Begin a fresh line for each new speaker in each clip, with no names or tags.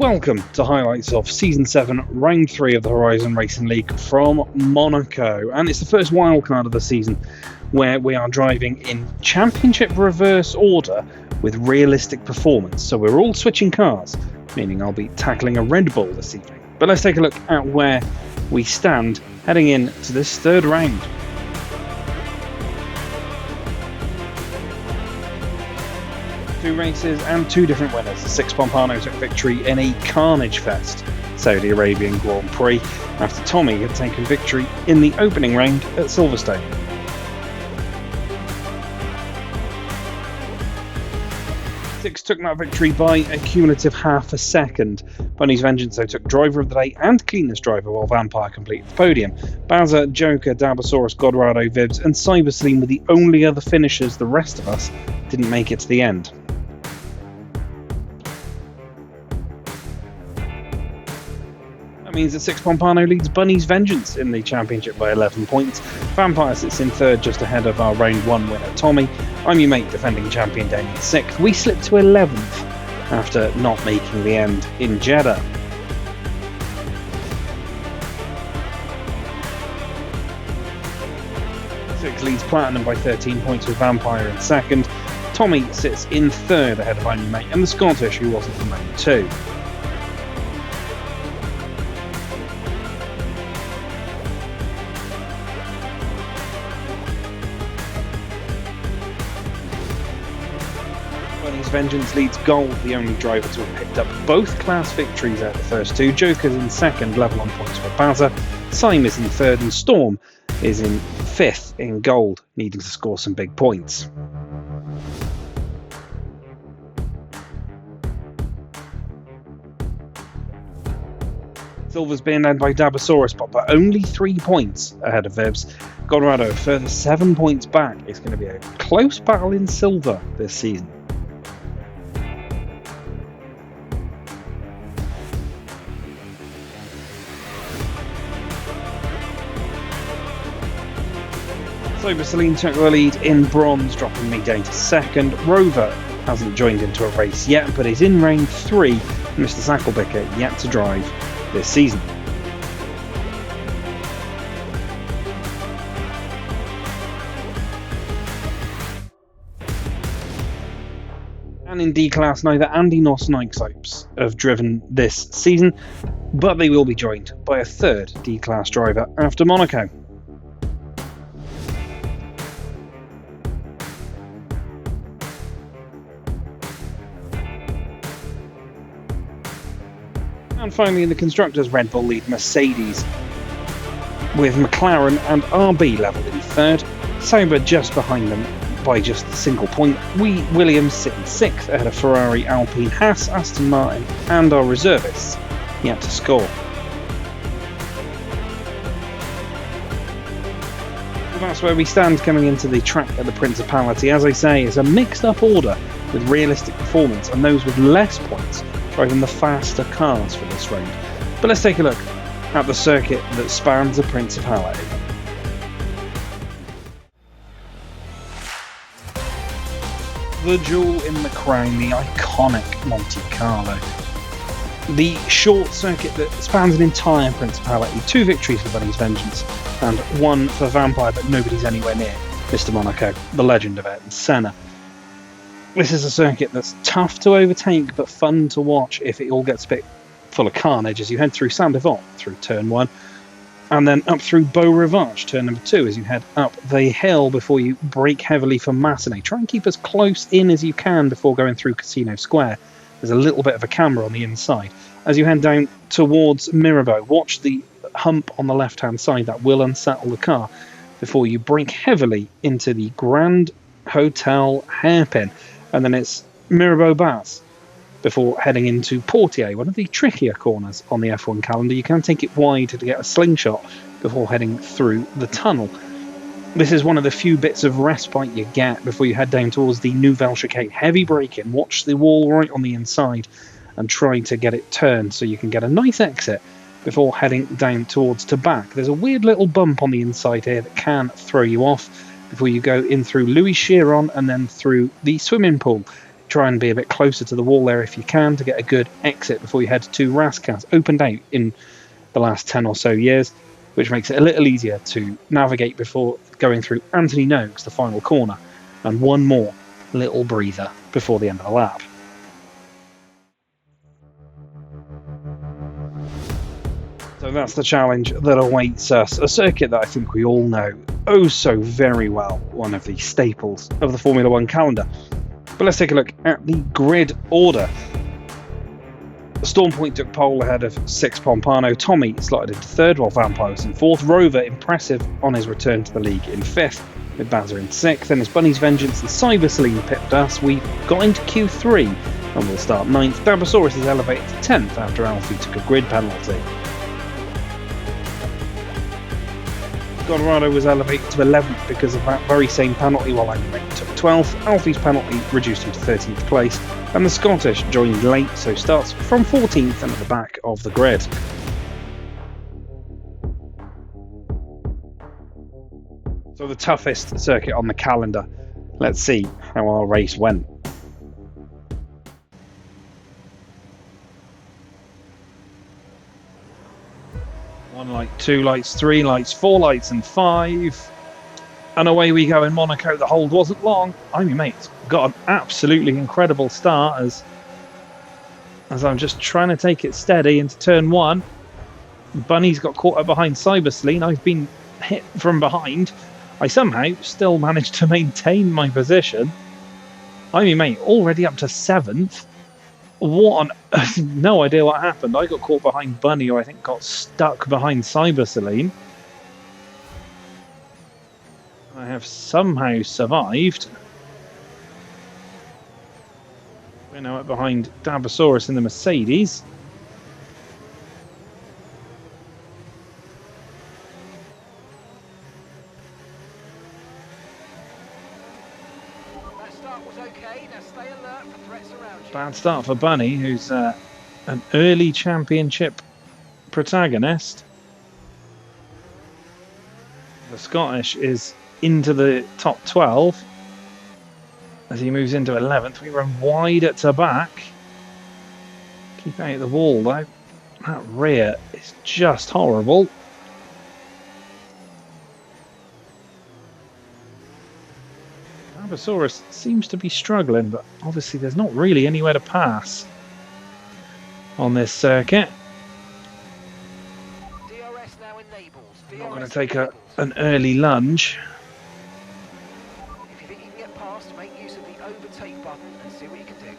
Welcome to highlights of Season 7, Round 3 of the Horizon Racing League from Monaco. And it's the first wildcard of the season where we are driving in championship reverse order with realistic performance. So we're all switching cars, meaning I'll be tackling a Red Bull this evening. But let's take a look at where we stand heading into this third round. Two races and two different winners. Six Pompano took victory in a carnage fest Saudi Arabian Grand Prix after Tommy had taken victory in the opening round at Silverstone. Six took that victory by a cumulative half a second. Bunny's Vengeance though took driver of the day and cleanest driver while Vampire completed the podium. Bowser, Joker, Dabosaurus, Godorado, Vibs and Cybersleem were the only other finishers. The rest of us didn't make it to the end. That means that Six Pompano leads Bunny's Vengeance in the championship by 11 points. Vampire sits in third just ahead of our round 1 winner Tommy. I'm your mate, defending champion Damien, 6th. We slipped to 11th after not making the end in Jeddah. Six leads Platinum by 13 points with Vampire in second. Tommy sits in third ahead of I'm your mate and the Scottish, who wasn't in round 2. Vengeance leads Gold, the only driver to have picked up both class victories out of the first two. Joker's in second, level on points for Bazza. Syme is in third and Storm is in fifth in Gold, needing to score some big points. Silver's being led by Dabosaurus, but only 3 points ahead of Vibs. Godorado, a further 7 points back. It's going to be a close battle in Silver this season. Cybersleem took the lead in Bronze, dropping me down to second. Rover hasn't joined into a race yet, but is in round 3. Mr. Zackelbicker yet to drive this season. And in D-Class, neither Andy nor Snipes have driven this season, but they will be joined by a third D-Class driver after Monaco. And finally in the Constructors, Red Bull lead Mercedes with McLaren and RB level in third. Sauber just behind them by just a single point. Williams sit in 6th ahead of Ferrari, Alpine, Haas, Aston Martin and our reservists yet to score. Well, that's where we stand coming into the track at the Principality. As I say, it's a mixed up order with realistic performance and those with less points driving the faster cars for this round. But let's take a look at the circuit that spans the Principality. The jewel in the crown, the iconic Monte Carlo. The short circuit that spans an entire Principality. 2 victories for Bunny's Vengeance and 1 for Vampire, but nobody's anywhere near Mr. Monaco, the legend of Ayrton Senna. This is a circuit that's tough to overtake but fun to watch if it all gets a bit full of carnage as you head through Saint-Devant through turn 1 and then up through Beau Rivage, turn number 2, as you head up the hill before you brake heavily for Massenet. Try and keep as close in as you can before going through Casino Square. There's a little bit of a camera on the inside. As you head down towards Mirabeau, watch the hump on the left hand side, that will unsettle the car before you brake heavily into the Grand Hotel hairpin. And then it's Mirabeau Bass before heading into Portier, one of the trickier corners on the F1 calendar. You can take it wide to get a slingshot before heading through the tunnel. This is one of the few bits of respite you get before you head down towards the Nouvelle Chicane. Heavy braking, watch the wall right on the inside and try to get it turned so you can get a nice exit before heading down towards Tabac. There's a weird little bump on the inside here that can throw you off before you go in through Louis Chiron and then through the swimming pool try and be a bit closer to the wall there if you can to get a good exit before you head to Raskas. Opened out in the last 10 or so years, which makes it a little easier to navigate before going through Anthony Noakes, the final corner, and one more little breather before the end of the lap. So that's the challenge that awaits us, a circuit that I think we all know oh so very well, one of the staples of the Formula One calendar. But let's take a look at the grid order. Storm Point took pole ahead of 6 Pompano. Tommy slotted into 3rd, while Vampire was in 4th. Rover impressive on his return to the league in 5th, with Bazza in 6th. Then as Bunny's Vengeance and Cyber Celine pipped us, we got into Q3 and we'll start 9th. Dabosaurus is elevated to 10th after Alfie took a grid penalty. Colorado was elevated to 11th because of that very same penalty, while Animate took 12th. Alfie's penalty reduced him to 13th place, and the Scottish joined late, so starts from 14th and at the back of the grid. So the toughest circuit on the calendar. Let's see how our race went. 1 light, 2 lights, 3 lights, 4 lights and 5. And away we go in Monaco. The hold wasn't long. I'm your mate. Got an absolutely incredible start as I'm just trying to take it steady into turn 1. Bunny's got caught up behind Cyber Celine. I've been hit from behind. I somehow still managed to maintain my position. I'm your mate, already up to 7th. No idea what happened. I got caught behind Bunny, who I think got stuck behind Cyber Celine. I have somehow survived. We're now up behind Dabosaurus in the Mercedes. Bad start for Bunny, who's an early championship protagonist. The Scottish is into the top 12 as he moves into 11th. We run wide at the back. Keep out of the wall though. That rear is just horrible. Dabosaurus seems to be struggling, but obviously there's not really anywhere to pass on this circuit. I'm not going to take an early lunge.
If you think you can get past, make use of the overtake button and see what you can do.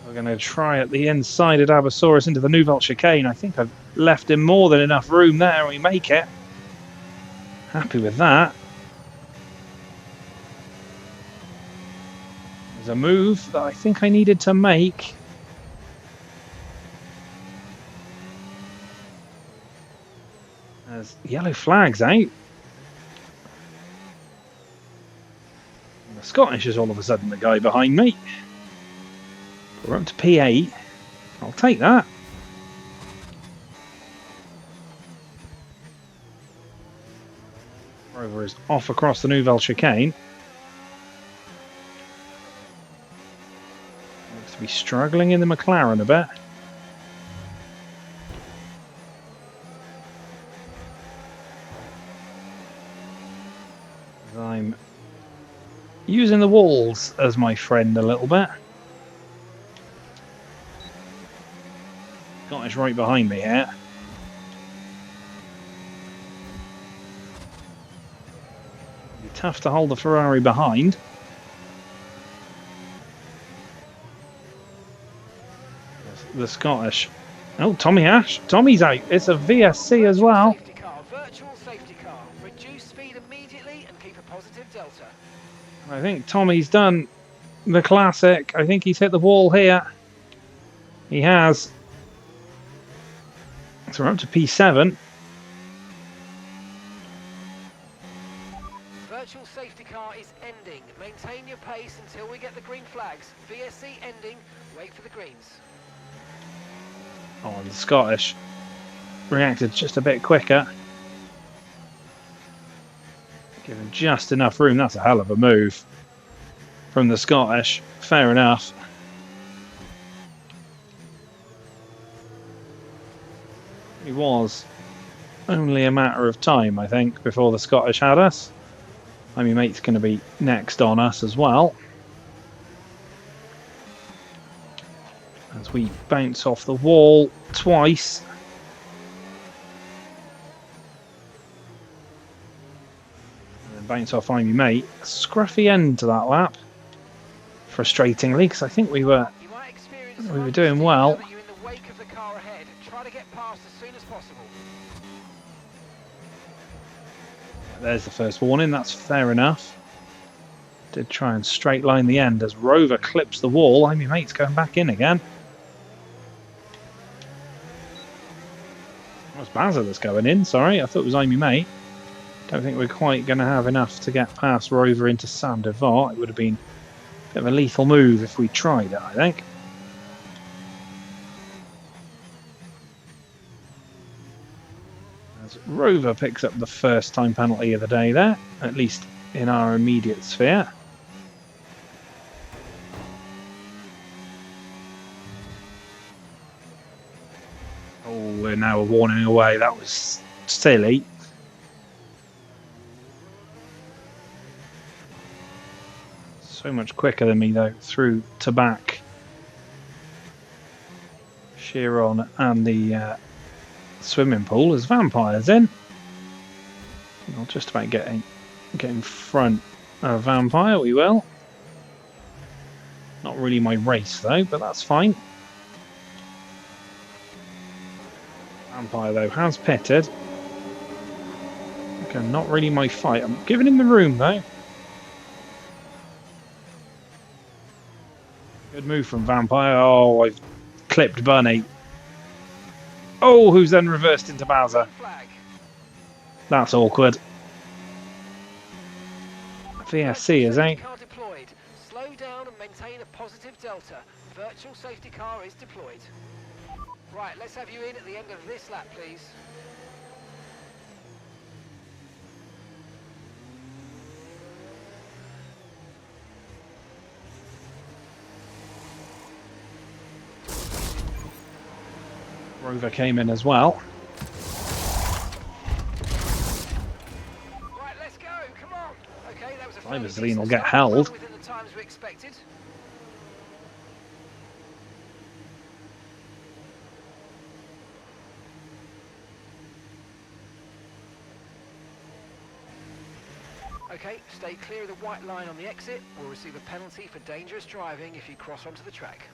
We're going to try at the inside of Dabosaurus into the Nouvelle chicane. I think I've left him more than enough room there. We make it. Happy with that. There's a move that I think I needed to make. There's yellow flags out. And the Scottish is all of a sudden the guy behind me. We're up to P8. I'll take that. Rover is off across the Nouvelle chicane. Looks to be struggling in the McLaren a bit. I'm using the walls as my friend a little bit. Scottish right behind me here. Tough to hold the Ferrari behind. The Scottish. Oh, Tommy's out. It's a VSC as well.
Safety car, virtual safety car. Reduce speed immediately and keep a positive delta.
I think Tommy's done the classic. I think he's hit the wall here. He has. So we're up to P7.
Virtual safety car is ending. Maintain your pace until we get the green flags. VSC ending. Wait for the greens.
Oh, and the Scottish reacted just a bit quicker. Given just enough room. That's a hell of a move from the Scottish. Fair enough. It was only a matter of time, I think, before the Scottish had us. My mate's going to be next on us as well. As we bounce off the wall twice. And then bounce off my mate. A scruffy end to that lap. Frustratingly, because I think we were doing well. There's the first warning, that's fair enough. Did try and straight line the end as Rover clips the wall. My mate's going back in again. That was Bazza that's going in, sorry. I thought it was Amy Mate. Don't think we're quite going to have enough to get past Rover into Saint Devat. It would have been a bit of a lethal move if we tried it, I think. As Rover picks up the first time penalty of the day there, at least in our immediate sphere. Oh, we're now a warning away. That was silly. So much quicker than me though, through to back. Chiron and the swimming pool as Vampire's in. I'll just about get in front of Vampire, we will. Not really my race though, but that's fine. Vampire though has pitted. Okay, not really my fight. I'm giving him the room though. Good move from Vampire. Oh, I've clipped Bunny. Oh, who's then reversed into Bowser. That's awkward. VSC is eh?
Slow down and maintain a positive delta. Virtual safety car is deployed. Right, let's have you in at the end of this lap, please.
Rover came in as well.
Right, let's go. Come on. Okay, that was a
Vaseline will get held.
within the times we expected. Okay, stay clear of the white line on the exit. We'll receive a penalty for dangerous driving if you cross onto the track.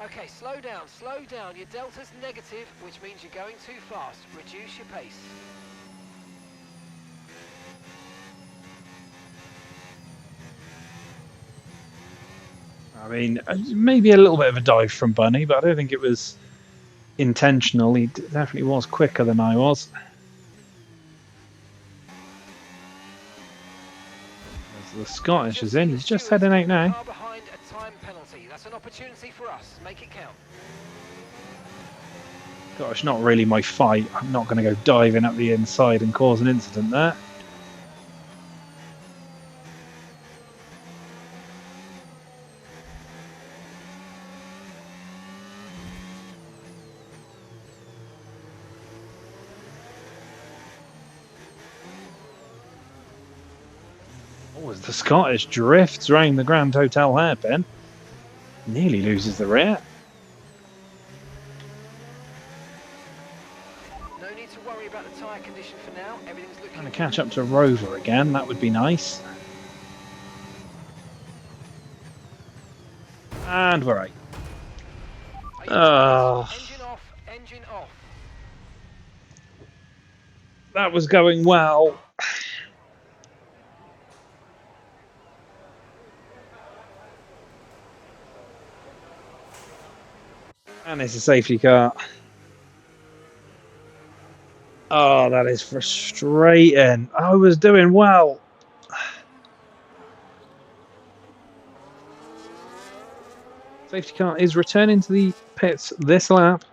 Okay, slow down, slow down. Your delta's negative, which means you're going too fast. Reduce your pace.
I mean, maybe a little bit of a dive from Bunny, but I don't think it was intentional. He definitely was quicker than I was. As the Scottish is in, he's just heading out now.
Behind a time penalty. That's an opportunity for us. Make it count.
Gosh, not really my fight. I'm not going to go diving up the inside and cause an incident there. Oh, as the Scottish drifts around the Grand Hotel hairpin, nearly loses the rear.
No need to worry about the tyre condition for now. Everything's looking.
Trying to catch up to Rover again, that would be nice. And we're right.
Engine off, engine off.
That was going well. And it's a safety car. Oh, that is frustrating. I was doing well. Safety car is returning to the pits this lap.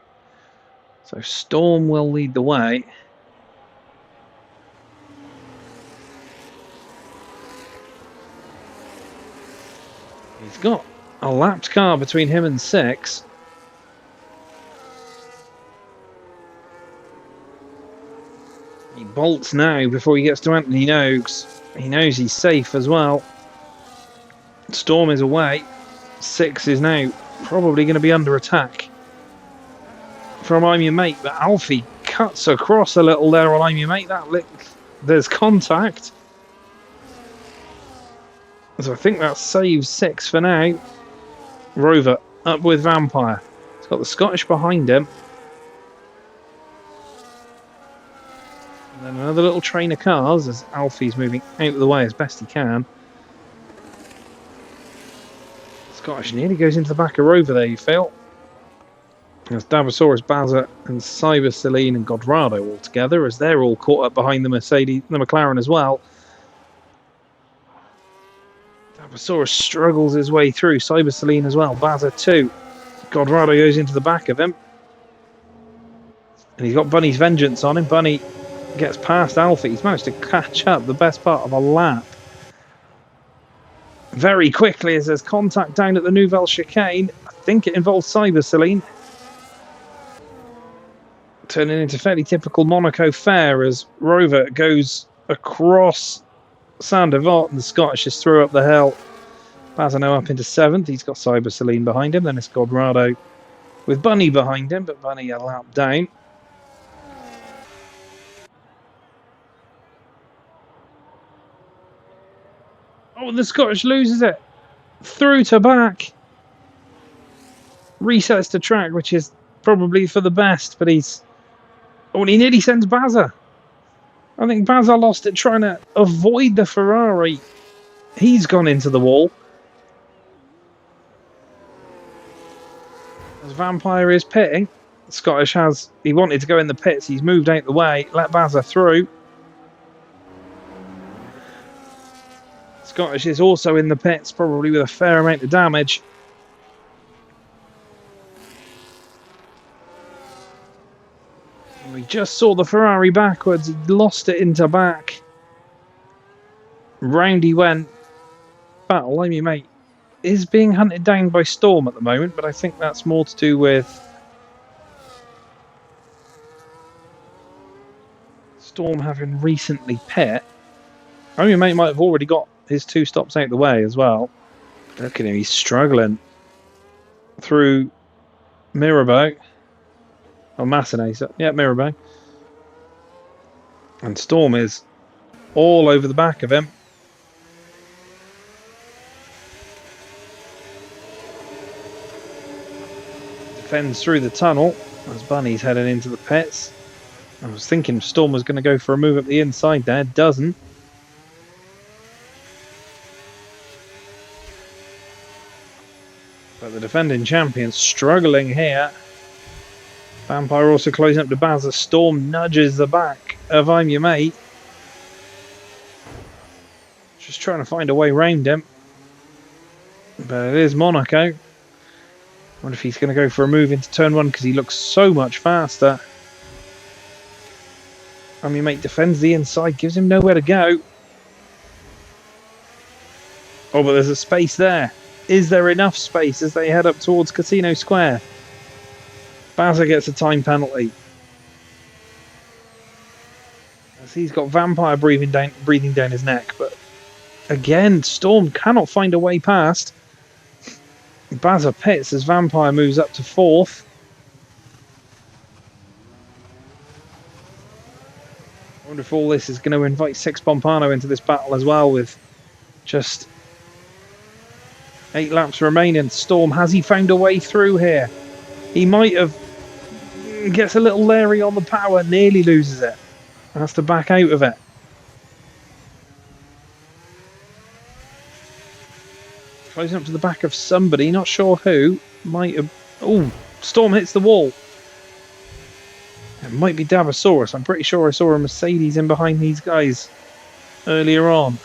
So Storm will lead the way. He's got a lapped car between him and 6. He bolts now before he gets to Anthony Noakes. He knows he's safe as well. Storm is away. 6 is now probably going to be under attack from I'm Your Mate, but Alfie cuts across a little there on I'm Your Mate. There's contact. So I think that saves 6 for now. Rover up with Vampire. He's got the Scottish behind him. And then another little train of cars as Alfie's moving out of the way as best he can. Scottish nearly goes into the back of Rover there, you feel. As Davasaurus, Bazza and Cyber Celine and Godrado all together as they're all caught up behind the McLaren as well. Davasaurus struggles his way through. Cyber Celine as well. Bazza too. Godrado goes into the back of him. And he's got Bunny's Vengeance on him. Bunny gets past Alfie. He's managed to catch up the best part of a lap. Very quickly as there's contact down at the Nouvelle Chicane. I think it involves Cyber Celine. Turning into fairly typical Monaco fare as Rover goes across Saint-Devote and the Scottish is through up the hill. Bazano up into 7th. He's got Cyber Celine behind him. Then it's Godrado with Bunny behind him, but Bunny a lap down. Oh, the Scottish loses it. Through to back. Resets to track, which is probably for the best, but he's... Oh, and he nearly sends Bazza. I think Bazza lost it trying to avoid the Ferrari. He's gone into the wall. As Vampire is pitting, Scottish has... He wanted to go in the pits. He's moved out the way. Let Bazza through. Scottish is also in the pits, probably with a fair amount of damage. We just saw the Ferrari backwards. He lost it into back. Round he went. Battle, I'm Your Mate, is being hunted down by Storm at the moment, but I think that's more to do with Storm having recently pit. I'm Your Mate might have already got his 2 stops out the way as well. Look at him, he's struggling through Mirabeau. Oh, Massenet. Yeah, Mirabeau. And Storm is all over the back of him. Defends through the tunnel as Bunny's heading into the pits. I was thinking Storm was going to go for a move up the inside there. Doesn't. But the defending champion struggling here. Vampire also closing up to Bazza. Storm nudges the back of I'm Your Mate. Just trying to find a way round him. But it is Monaco. I wonder if he's going to go for a move into turn 1 because he looks so much faster. I'm Your Mate defends the inside, gives him nowhere to go. Oh, but there's a space there. Is there enough space as they head up towards Casino Square? Bazza gets a time penalty. As he's got Vampire breathing down his neck, but again, Storm cannot find a way past. Bazza pits as Vampire moves up to 4th. I wonder if all this is going to invite Six Pompano into this battle as well, with just 8 laps remaining. Storm, has he found a way through here? He might have. Gets a little leery on the power, nearly loses it. Has to back out of it. Closing up to the back of somebody, not sure who. Might have. Oh, Storm hits the wall. It might be Davasaurus. I'm pretty sure I saw a Mercedes in behind these guys earlier on.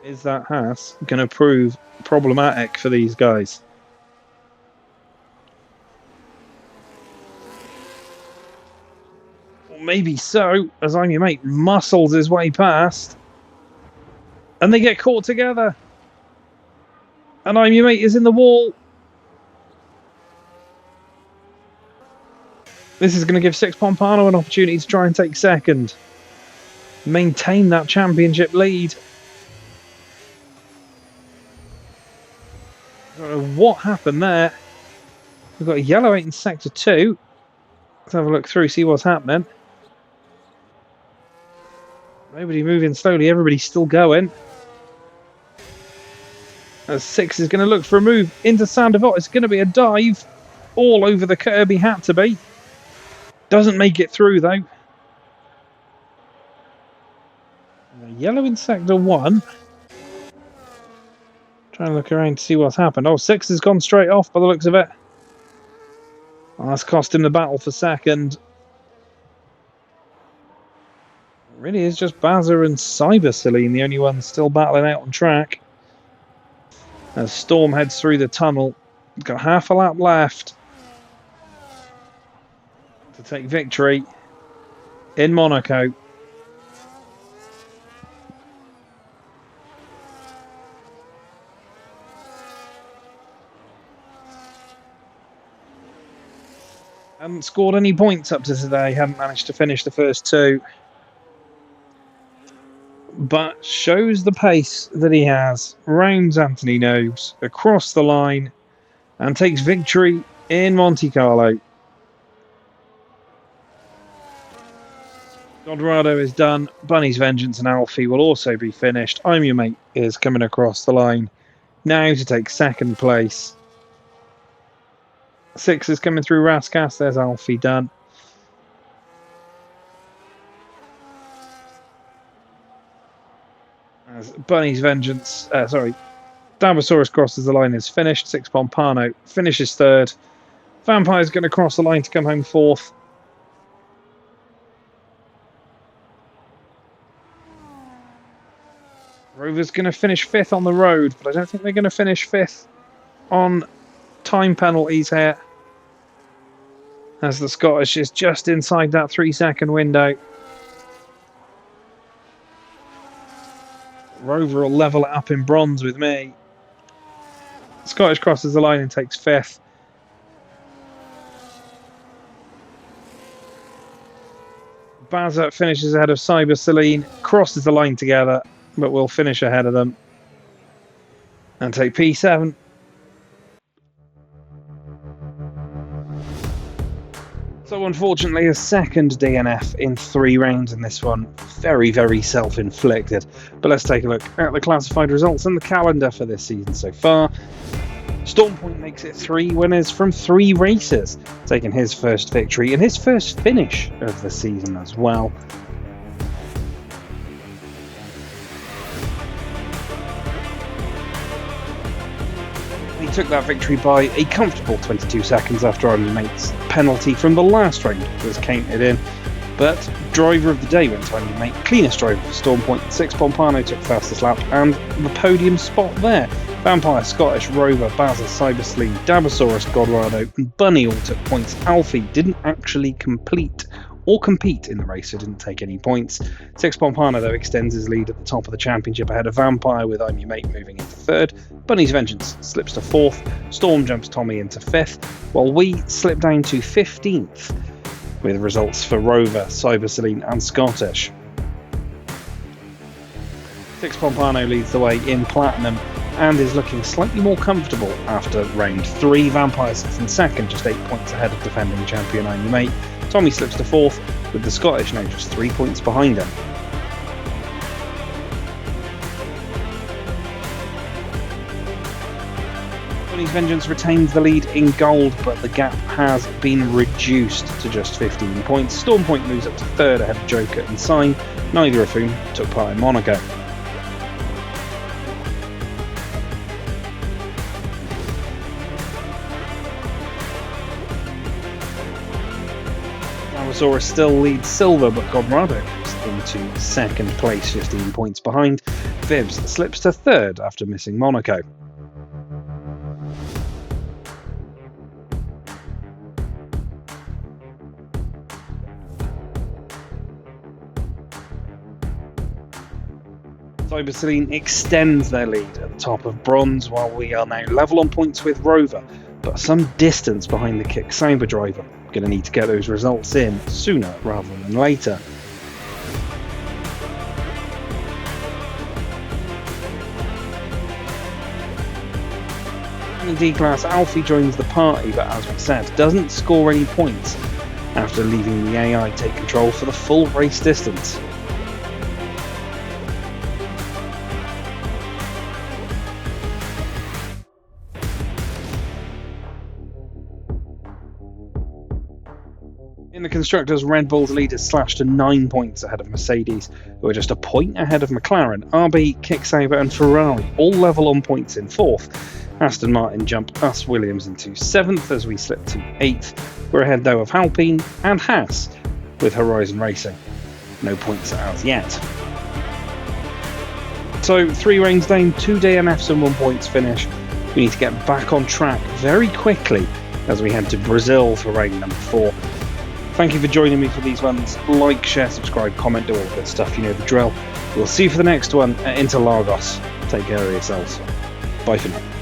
Is that Haas going to prove problematic for these guys? Well, maybe so, as I'm Your Mate muscles his way past. And they get caught together. And I'm Your Mate is in the wall. This is going to give Six Pompano an opportunity to try and take second. Maintain that championship lead. I don't know what happened there. We've got a yellow 8 in sector 2. Let's have a look through, see what's happening. Nobody moving slowly, everybody's still going. As 6 is going to look for a move into Sandevot. It's going to be a dive all over the curb. He had to be. Doesn't make it through though. Yellow in sector 1. Trying to look around to see what's happened. Oh, 6 has gone straight off by the looks of it. Oh, that's cost him the battle for second. It really is just Bazza and Cyber Celine, the only ones still battling out on track. As Storm heads through the tunnel. He's got half a lap left to take victory in Monaco. Hadn't scored any points up to today, hadn't managed to finish the first 2. But shows the pace that he has. Rounds Anthony Nobes across the line and takes victory in Monte Carlo. Godorado is done. Bunny's Vengeance and Alfie will also be finished. I'm Your Mate is coming across the line now to take second place. 6 is coming through Raskas. There's Alfie done. As Bunny's Vengeance, Dabosaurus crosses the line, is finished. 6 Pompano finishes third. Vampire's going to cross the line to come home fourth. Rover's going to finish fifth on the road, but I don't think they're going to finish fifth on time penalties here. As the Scottish is just inside that 3-second window. Rover will level it up in bronze with me. Scottish crosses the line and takes fifth. Bazza finishes ahead of Cyber Celine, crosses the line together, but will finish ahead of them and take P7. So unfortunately, a second DNF in 3 rounds in this one. Very, very self-inflicted. But let's take a look at the classified results and the calendar for this season so far. Storm Point makes it 3 winners from 3 races, taking his first victory and his first finish of the season as well. He took that victory by a comfortable 22 seconds after our mate's penalty from the last round was counted in. But driver of the day went to our mate, cleanest driver for Storm Point. 6 Pompano took fastest lap and the podium spot there. Vampire, Scottish, Rover, Bazza, Cyber Celine, Dabosaurus, Godorado and Bunny all took points. Alfie didn't actually compete in the race, so didn't take any points. 6 Pompano, though, extends his lead at the top of the championship ahead of Vampire, with I'm Your Mate moving into third. Bunny's Vengeance slips to fourth. Storm jumps Tommy into fifth, while we slip down to 15th, with results for Rover, Cyber Celine and Scottish. 6 Pompano leads the way in Platinum and is looking slightly more comfortable after round 3. Vampire sits in second, just 8 points ahead of defending champion I'm Your Mate. Tommy slips to fourth, with the Scottish now just 3 points behind him. Bunny's Vengeance retains the lead in gold, but the gap has been reduced to just 15 points. Storm Point moves up to third ahead of Joker and Sign, neither of whom took part in Monaco. Dabosaurus still leads silver, but Godorado moves into second place, 15 points behind. Vibs slips to third after missing Monaco. Cyberceline extends their lead at the top of bronze, while we are now level on points with Rover, but some distance behind the Kick-Saber driver. Going to need to get those results in sooner rather than later. In the D-Class, Alfie joins the party, but as we said, doesn't score any points after leaving the AI take control for the full race distance. In the Constructors, Red Bull's lead is slashed to 9 points ahead of Mercedes, who are just a point ahead of McLaren. RB, Kick-Saber and Ferrari all level on points in 4th. Aston Martin jump us Williams into 7th as we slip to 8th. We're ahead though of Alpine and Haas with Horizon Racing. No points as yet. So 3 reigns down, 2 DNFs and 1 points finish. We need to get back on track very quickly as we head to Brazil for reign number 4. Thank you for joining me for these ones. Like, share, subscribe, comment, do all the good stuff, you know the drill. We'll see you for the next one at Interlagos. Take care of yourselves. Bye for now.